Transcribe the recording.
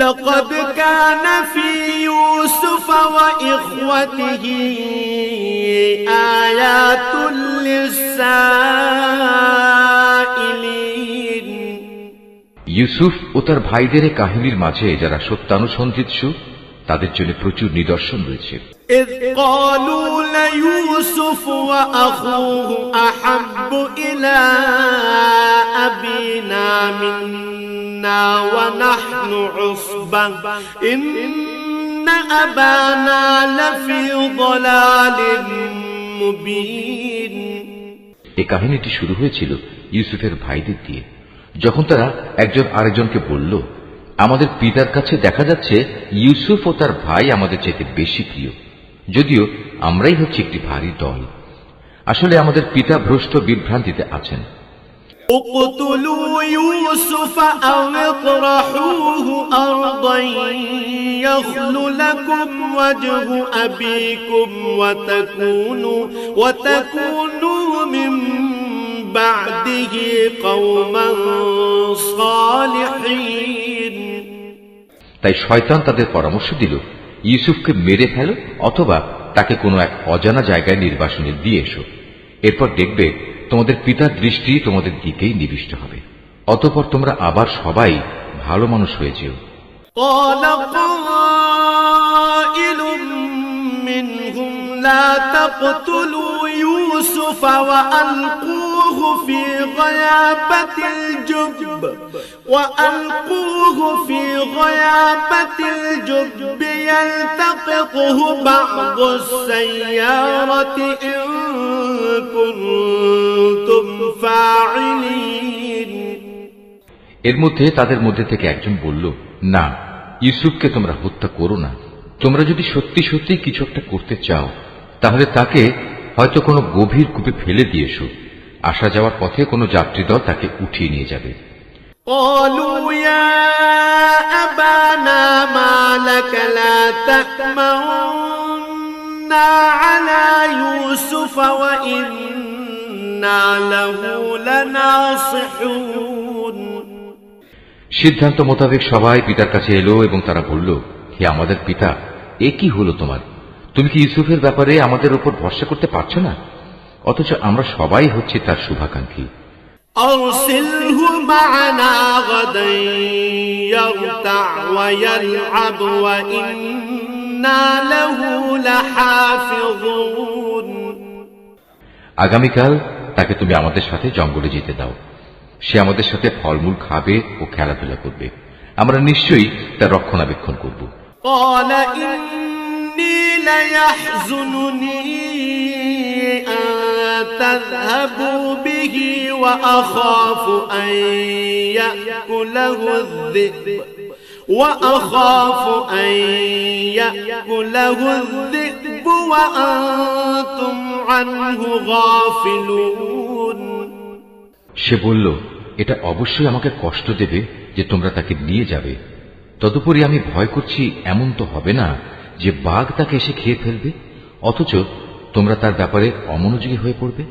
لقد كان في يوسف وإخوته آيات للسائلين ইউসুফ ও তার ভাইদের কাহিনীর মাঝে যারা সত্যানুসন্ধিৎসু তাদের জন্য প্রচুর নিদর্শন রয়েছে। إذ قالوا ليوسف وأخوه أحب إلى أبينا منا ونحن عصبة إن أبانا لفي ضلال مبين এই কাহিনীটি শুরু হয়েছিল ইউসুফের ভাইদের দিয়ে, যখন তারা একজন আরেকজনকে বলল, আমাদের পিতার কাছে দেখা যাচ্ছে ইউসুফ ও তার ভাই আমাদের চাইতে বেশি প্রিয়, যদিও আমরাই হচ্ছে একটি ভারী দল। আসলে আমাদের পিতা ভ্রষ্ট বিভ্রান্তিতে আছেন। اقتلوا يوسف أو اطرحوه أرضا يخل لكم وجه أبيكم وتكونوا من بعده قوما صالحين তাই শয়তান তাদের পরামর্শ দিল, ইউসুফকে মেরে ফেলো অথবা তাকে কোনো এক অজানা জায়গায় নির্বাসনে দিয়ে এসো, এরপর দেখবে তোমাদের পিতার দৃষ্টি তোমাদের দিকেই নিবিষ্ট হবে, অতঃপর তোমরা আবার সবাই ভালো মানুষ হয়ে যেও। قال قائل منهم لا تقتلوا يوسف وألقوه في غيابة الجب يلتقطه بعض السيارة إن كنتم فاعلين এর মধ্যে তাদের মধ্যে থেকে একজন বলল, না, ইউসুফকে তোমরা হত্যা করো না। তোমরা যদি সত্যি সত্যি কিছু একটা করতে চাও তাহলে তাকে হয়তো কোনো গভীর কূপে ফেলে দিয়েছো, আসা যাওয়ার পথে কোনো যাত্রী দল তাকে উঠিয়ে নিয়ে যাবে। قالوا يا أبانا ما لك لا تأمنا على يوسف وإنا له لناصحون সিদ্ধান্ত মোতাবেক সবাই পিতার কাছে এলো এবং তারা বলল, হে আমাদের পিতা, এ কি হলো তোমার? তুমি কি ইউসুফের ব্যাপারে আমাদের উপর ভরসা করতে পারছো না? অথচ আমরা সবাই হচ্ছে তার শুভাকাঙ্ক্ষী। أرسله معنا غدا يرتع ويلعب وإنا له لحافظون আগামীকাল তাকে তুমি আমাদের সাথে জঙ্গলে যেতে দাও, সে আমাদের সাথে ফলমূল খাবে ও খেলাধুলা করবে, আমরা নিশ্চয়ই তার রক্ষণাবেক্ষণ করব। قال إني ليحزنني أن تذهبوا به وأخاف أن يأكله الذئب وأنتم عنه غافلون সে বলল, এটা অবশ্যই আমাকে কষ্ট দেবে যে তোমরা তাকে নিয়ে যাবে, তদুপরি আমি ভয় করছি এমন তো হবে না যে বাঘ তাকে এসে খেয়ে ফেলবে, অথচ তোমরা তার ব্যাপারে অমনোযোগী হয়ে পড়বে।